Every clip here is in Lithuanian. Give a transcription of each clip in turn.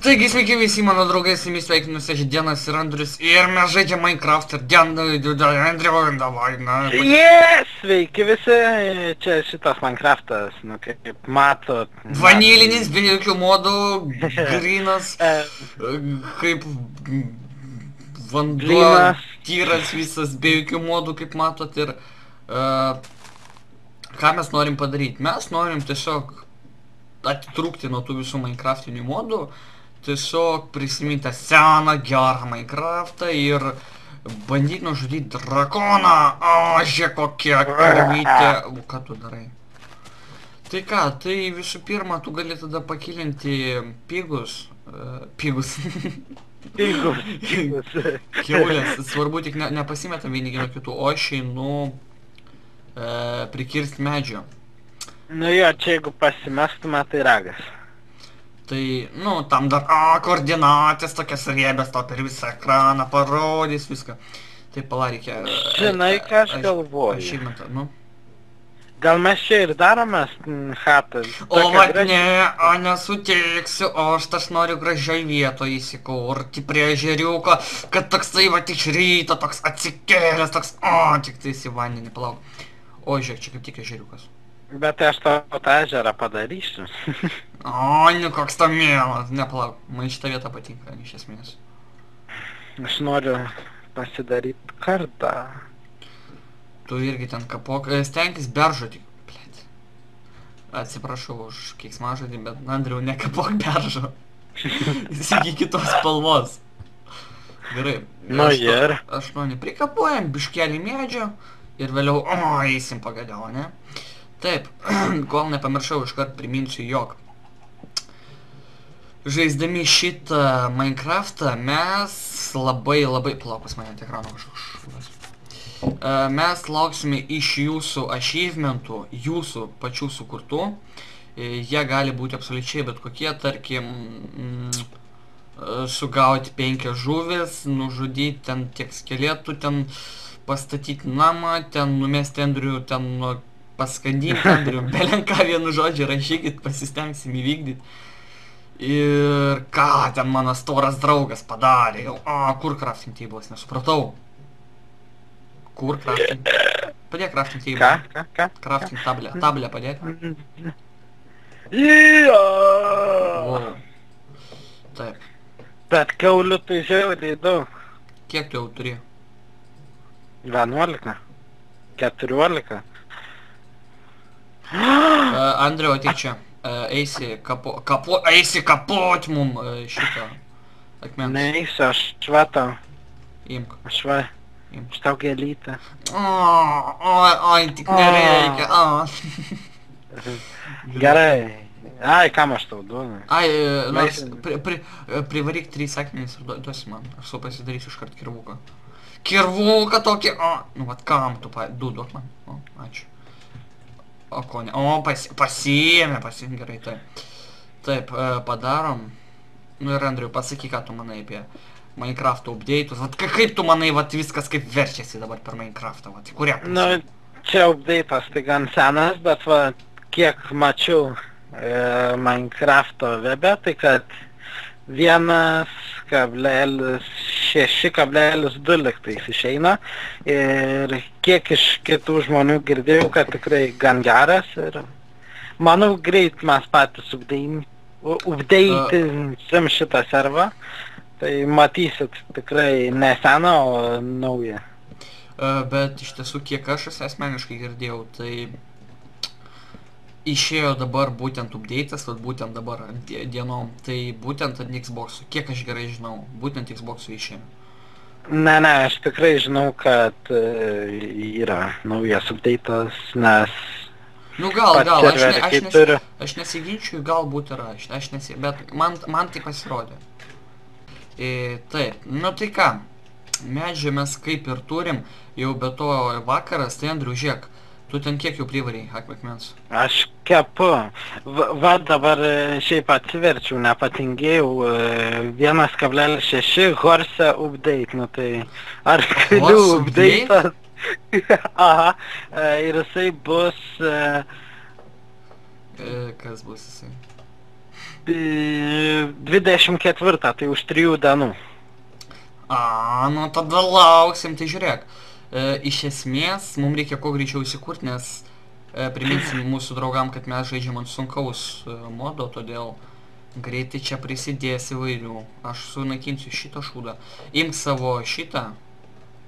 Taigi sveiki visi mano draugai, su jumis sveikinusi aš Dienas ir Andrius ir mes žaidžiam Minecraft ir Andriu, davai, na. Sveiki visi, čia šitas Minecraftas, nu kaip matot. Vanilinis, be jokių modų, grynas, kaip vanduo, Grynas. tyras visas, be jokių modų, kaip matot ir ką mes norim padaryti? Mes norim tiesiog atitrūkti nuo tų visų Minecraftinių modų, tiesiog prisiminti tą seną gerą Minecraftą ir bandyti nužudyti drakoną. O, žiūrėk kokia karvytė. Ką tu darai? Tai ką, tai visų pirma, tu gali tada pakilinti pigus. Pigus. Kiaulės. Svarbu tik nepasimetam vieni nuo kitų, o aš einu prikirsti medžio. Nu jo, čia jeigu pasimestume, tai ragas. Tai, nu, tam dar, koordinatės tokias riebės, tau per visą ekraną parodys viską. Tai reikia... Žinai, ką aš galvoju. Achievement, nu. Gal mes čia ir darome chatą? O vat ne, nesutiksiu, o aš noriu gražiai vietoje įsikurti prie ežeriuko, kad toksai vat iš ryto, toks atsikėlęs, toks, tik tai į vandenį, palauk. O, žiūrėk, čia kaip tik ežeriukas. Bet aš tą ežerą padarysiu. O, nu koks to mielas, nepalauk, man šitą vietą patinka, iš esmės. Aš noriu pasidaryti kartą. Tu irgi ten kapok, stenkis beržodį, blėt. Atsiprašau už keiksmažodį, bet Andriau, nekapok beržo. Jis iki kitos spalvos. Gerai. Nu ir? Aš noriu prikapuojam biškelį medžio ir vėliau, eisim pagaliau, ne? Taip, kol nepamiršau, iškart priminsiu, jog žaisdami šitą Minecraftą mes labai, palauk, pas mane ekrano kažkoks. Mes lauksime iš jūsų achievementų, jūsų pačių sukurtų. Jie gali būti absoliučiai bet kokie, tarkim, sugauti 5 žuvis, nužudyti ten tiek skeletų, ten pastatyti namą, ten numesti Andrių, ten paskandinti Andrių, belenką vienu žodžiu rašykit, pasistengsim įvykdyti. Ir ką ten mano storas draugas padarė, kur crafting tables, nesupratau. Kur crafting? Padėk crafting table. Ką? Crafting tablę padėk. Wow. Taip. Bet kiaulių tai žiauriai daug. Kiek tu jau turi? 11. 14. Andriau, ateik čia. Eisi kapot mum šitą akmens. Neįsiu, aš švatau. Imk. Aš tau gėlytę. Oi, tik nereikia. Gerai. Ai, kam aš tau duodu? Ai, nors privaryk 3 akmenys ir duosi man. Aš sau pasidarysiu iškart kirvuką. Kirvuką tokį, nu vat kam tu duok man. Ačiū. O ko ne, pasiėmė, gerai, taip. Taip, padarom. Nu ir Andriu, pasakyk, ką tu manai apie Minecraft update'us. Vat kaip tu manai, vat viskas kaip verčiasi dabar per Minecraftą, vat į kurią pusę? Nu, čia update'as tai gan senas, bet va, kiek mačiau Minecraft'o webe, tai kad 1.6.2 liktais išeina ir kiek iš kitų žmonių girdėjau, kad tikrai gan geras ir manau greit mes patys updatinsim šitą servą, tai matysit tikrai ne seną, o naują. Bet iš tiesų, kiek aš asmeniškai girdėjau, tai išėjo dabar būtent update'as, būtent dabar dienom, tai būtent ant Xbox'ų, kiek aš gerai žinau, būtent Xbox'ų išėjo. Ne, aš tikrai žinau, kad yra naujas update'as, nes... Nu gal, aš nesiginčiu, galbūt yra, bet man tai pasirodė. Taip, nu tai ką, medžią mes kaip ir turim, jau be to vakaras, tai Andriu, žiūrėk. Tu ten kiek jau privarėjai akmens? Aš kepu. Va dabar šiaip atsiverčiau, nepatingėjau. 1.6 Horse update, nu tai... Ar kelių update'as? Aha. Ir jisai bus... Kas bus jisai? 24, tai už 3 dienų. Nu tada lauksim, tai žiūrėk. Iš esmės, mums reikia kuo greičiau įsikurti, nes priminsim mūsų draugam, kad mes žaidžiam ant sunkaus modo, todėl greitai čia prisidės įvairių. Aš sunaikinsiu šitą šūdą. Imk savo šitą,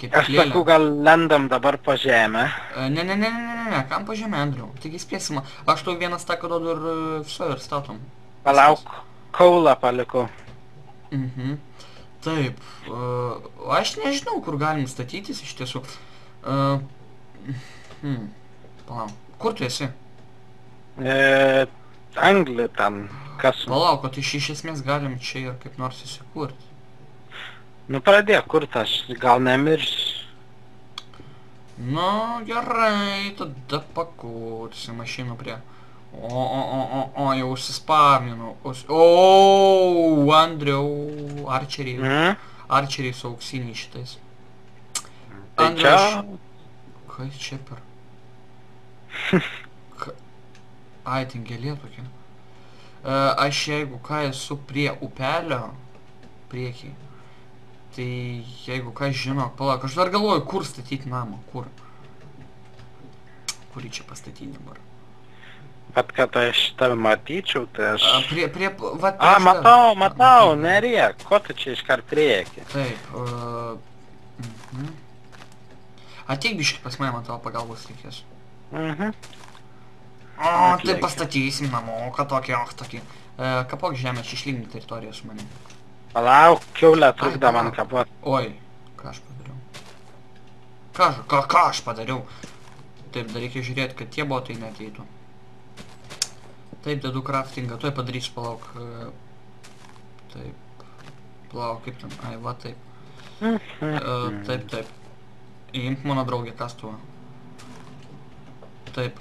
kaip Aš sakau, gal lendam dabar po žemę. Ne, kam po žemę, Andriu? Taigi spėsim, aš tau vieną staką duodu ir viso ir statom. Palauk, kaulą palikau. Taip, aš nežinau, kur galim statytis iš tiesų. Palauk, kur tu esi? Anglį ten, kas... Palauk, tai iš esmės galim čia ir kaip nors įsikurti. Nu pradėk kurt, aš gal nemirsiu. Nu, gerai, tada pakursi mašinų prie... jau užsispaminu. Andriau, arčeriai su auksiniai šitais. Tai čia... Kas čia per... Ai, ten gėlė tokia. Aš jeigu ką esu prie upelio, priekį, tai jeigu ką žino, palauk, aš dar galvoju, kur statyti namą, kur? Kurį čia pastatyti dabar? Bet kad aš tave matyčiau, tai aš... Matau, neriek, ko tu čia iškart prieki? Taip, ateik biškį pas mane, man tavo pagalbos reikės. Tai pastatysim namuką tokį, tokį. Kapok žemę, čia išlygni teritoriją su manim. Palauk, kiaulę trukda man kapot. Oi, ką aš padariau? Ką aš padariau? Taip, dar reikia žiūrėti, kad tie botai neateitų. Taip, dedu craftingą, tuoj padarysiu, palauk. Taip, palauk, kaip ten, ai, va taip. Taip. Imk mano draugę kastuvą. Taip.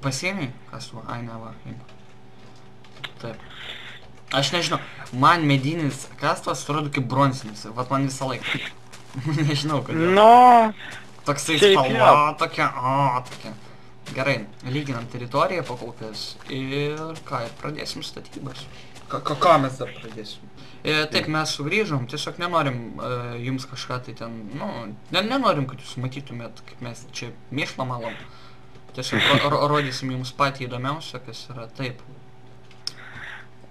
Pasiėmei kastuvą? Ai, ne, va, imk. Taip. Aš nežinau, man medinis kastuvas atrodo kaip bronzinis, vat man visą laiką. Nežinau, kodėl. Toksai spalva, tokia, tokia. Gerai, lyginam teritoriją pakolkas ir ką, ir pradėsim statybas. Ką mes dar pradėsim? Taip, mes sugrįžom, tiesiog nenorim jums kažką tai ten, nenorim, kad jūs matytumėt, kaip mes čia mėšlą malom. Tiesiog rodysim jums patį įdomiausią, kas yra taip.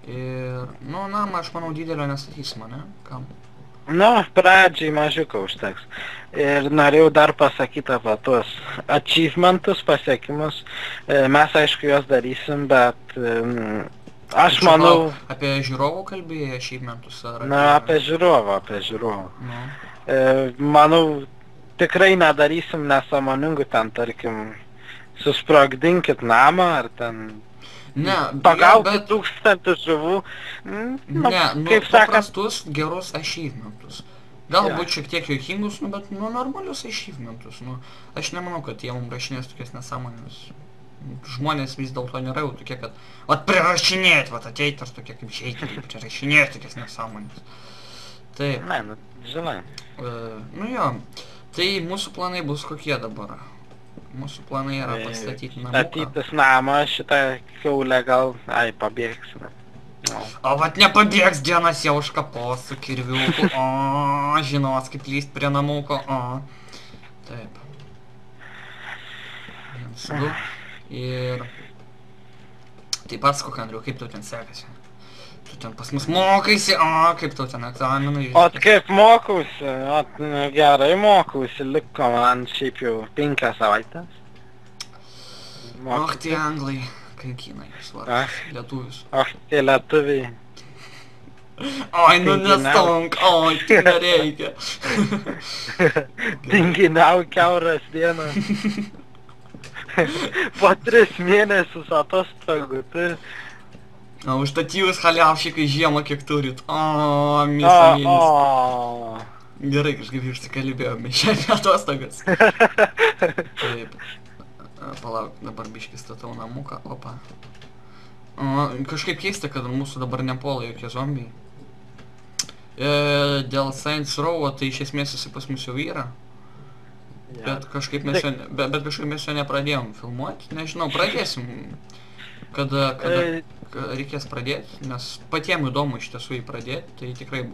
Ir, namą aš manau didelio nestatysim, ne? Kam? Pradžiai mažiuką užteks. Ir norėjau dar pasakyti apie tuos achievementus, pasiekimus. Mes aišku juos darysim, bet aš manau... Apie žiūrovų kalbėjai achievementus ar... Apie žiūrovų. Manau, tikrai nedarysim nesąmoningų ten, tarkim, susprogdinkit namą ar ten... Pagauti 1000 žuvų. Kaip paprastus gerus achievementus. Galbūt šiek tiek juokingus, bet normalius achievementus. Aš nemanau, kad jie mums rašinės tokias nesąmonės. Žmonės vis dėlto nėra jau tokie, kad prirašinėt, ateit ar tokie kaip žaidėjai, prirašinėt tokias nesąmonės. Taip. Žinai. Jo. Tai mūsų planai bus kokie dabar? Mūsų planai yra pastatyti namuką. Statytis namą, šitą kiaulę gal... Ai, pabėgsime. O vat nepabėgs, dienas jau užkapos su kirviuku. Žinos, kaip lyst prie namuko. Taip. 1, 2. Ir... Taip pat skok, Andriu, kaip tau ten sekasi? Tu ten pas mus mokaisi, kaip tau ten egzaminai? Kaip mokausi, gerai mokausi, liko man šiaip jau 5 savaitės. Tai anglai kankina jūs vardas, lietuvius. Tai lietuviai. Nestonk, tai nereikia. Tinginiau kiauras dieną. Po 3 mėnesius atostogų, tai... Užtat jūs haliaušikai žiemą kiek turit. Mėsą mėnesį. Gerai, kažkaip išsikalbėjome šiandien atostogas. Taip. Palauk, dabar biškį statau namuką. Opa. Kažkaip keista, kad mūsų dabar nepuola jokie zombiai. Dėl Saints Row, tai iš esmės jisai pas mus jau yra. Bet kažkaip mes jo nepradėjom filmuoti. Nežinau, pradėsim. reikės pradėti, nes patiem įdomu iš tiesų jį pradėti, tai tikrai,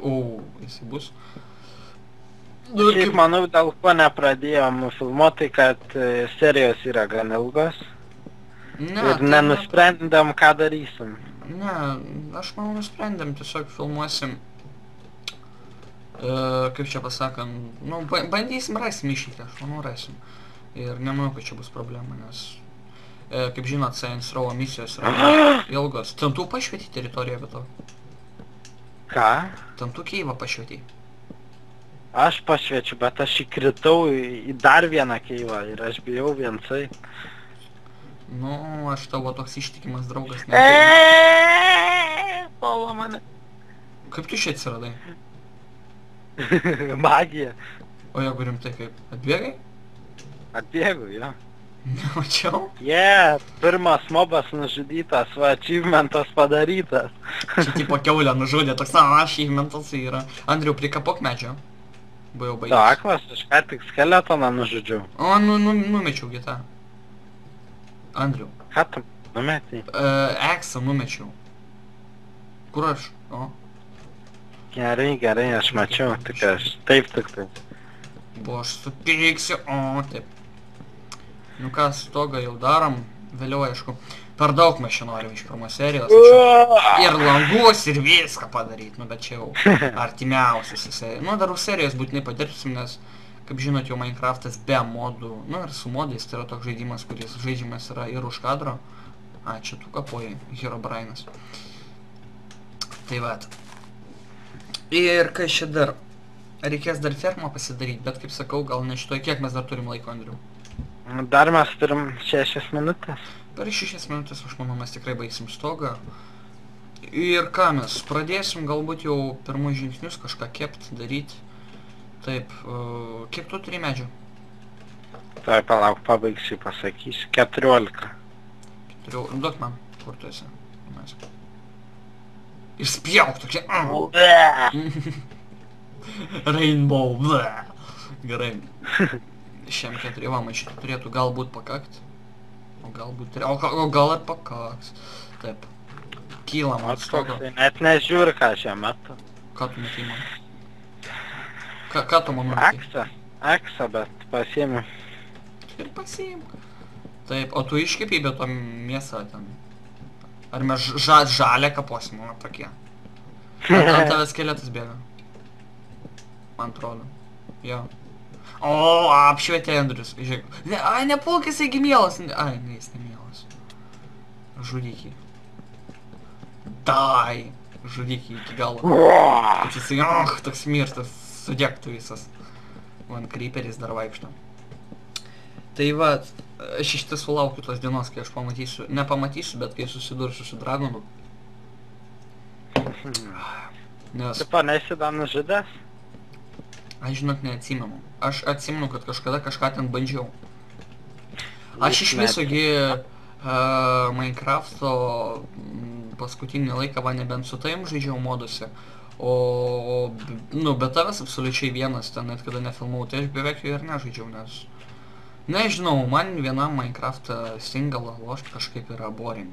jisai bus. Nu, Šiaip manau, dėl ko nepradėjom filmuoti, kad serijos yra gan ilgos. Ne, Ir nenusprendėm, ką darysim. Ne, aš manau nusprendėm, tiesiog filmuosim, kaip čia pasakant, nu, bandysim, rasim išeitį, aš manau rasim. Ir nemanau, kad čia bus problema, nes, kaip žinot, Saints Row misijos yra ilgos. Ten tu pašvietį teritoriją be to. Ką? Ten tu Keivą pašvietį. Aš pašviečiu, bet aš įkritau į dar vieną keivą ir aš bijau viensai. Nu, aš tavo toks ištikimas draugas. Polo mane. Kaip tu čia atsiradai? Magija. O jeigu rimtai kaip? Atbėgai? Atbėgu, jo. Nemačiau? Pirmas mobas nužudytas, va, achievementas padarytas. Čia tipo kiaulę nužudė, toks, achievementas yra. Andriau, prikapok medžio. Buvau baigęs. Aklas, aš ką tik skeletoną nužudžiau. O, numečiau gitą. Andriau. Ką tu numetei? Eksą numečiau. Kur aš? O. Gerai, aš mačiau, tik aš. Taip, tik tai. Buvo, aš supyksiu, o, taip. Nu ką, stogą jau darom, vėliau aišku, per daug mes čia norim iš pirmos serijos, ir langus, ir viską padaryti, nu bet čia jau artimiausias serijos. Nu, dar už serijos būtinai padirbsim, nes, kaip žinot, jau Minecraftas be modų, nu ir su modais, tai yra toks žaidimas, kuris žaidžiamas yra ir už kadro. Čia tu kapojai, Herobrine'as. Tai vat. Ir kas čia dar? Reikės dar fermą pasidaryti, bet kaip sakau, gal ne šitoj, kiek mes dar turim laiko, Andriu? Dar mes turim 6 minutės. Per 6 minutės, aš manau, mes tikrai baigsim stogą. Ir ką mes, pradėsim galbūt jau pirmus žingsnius kažką kepti, daryti. Taip, kiek tu turi medžių? Tai palauk, pabaigsiu, pasakysiu. 14. Duok man, kur tu esi? Išspjauk tokie. Rainbow, gerai. Šiam 4, va, man šitą turėtų galbūt pakakt. O galbūt, o gal ir pakaks. Taip. Kylam ant stogo. Net nežiūri, ką šią metu. Ką tu matei man? Ką tu man matei? Aksą, bet pasiėmiau. Ir pasiimk. Taip, o tu iškepiai be to mėsą ten. Ar mes žalę kaposim, man tokie. Ant tavęs skeletas bėga. Man atrodo. Jo. O, apšvietė Andrius. Žiūrėk. Nepulk, jisai gi mielas. Ne, jis nemielas. Žudyk jį. Dai. Žudyk jį iki galo. Kad jisai, toks mirtas. Sudėktų visas. Man kryperis dar vaikšto. Tai va, aš iš tiesų laukiu tos dienos, kai aš pamatysiu. Nepamatysiu, bet kai susidursiu su dragonu. Nes... Tu panesi dar nužudęs? Aš žinok neatsimenu. Aš atsimenu, kad kažkada kažką ten bandžiau. Aš iš visogi Minecrafto paskutinį laiką va nebent su tavim žaidžiau moduose. O, nu, bet tavęs absoliučiai vienas ten net kada nefilmavau, tai aš beveik jo ir nežaidžiau, nes... Nežinau, man vienam Minecraftą singalą lošti kažkaip yra boring.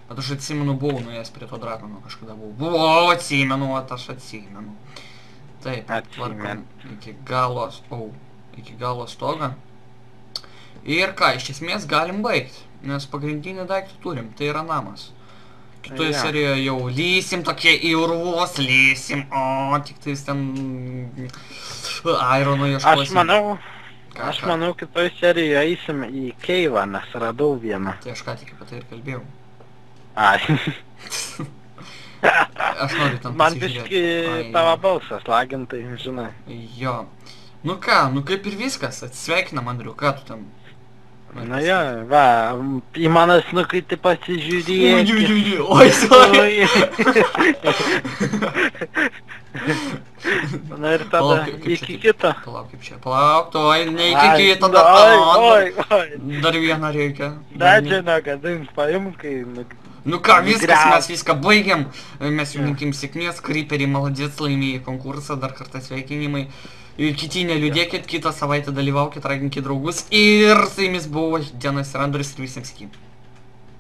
Bet aš atsimenu, buvau nuėjęs prie to dragono kažkada buvau. Atsimenu, aš atsimenu. Taip, tvarkom iki galo stogą. Ir ką, iš esmės galim baigti, nes pagrindinį daiktą turim, tai yra namas. Kitoje serijoje jau lysim tokie į urvus, lysim, o tik tais ten irono ieškosim. Aš manau, kitoje serijoje eisim į keivą, nes radau vieną. Tai aš ką tik apie tai ir kalbėjau. Ai. Aš noriu ten pasižiūrėti. Man biški tavo balsas lagintai, žinai. Jo. Nu ką, nu kaip ir viskas, atsisveikinam, Andriu, ką tu ten? Na jo, va, į mano snukutį pasižiūrėti. Oi, sorry. Na ir tada, iki kito. Palauk, kaip čia, palauk, toj, ne iki kito, dar vieną reikia. Dadžiną, kad jums paimk, kai... Nu ką, viskas, mes viską baigiam, mes jų linkim sėkmės, Creeperį maladėts laimėjai konkursą, dar kartą sveikinimai. Ir kiti neliūdėkit, kitą savaitę dalyvaukit, raginkit draugus ir su jumis buvo Dienas ir Andrius ir visiems iki.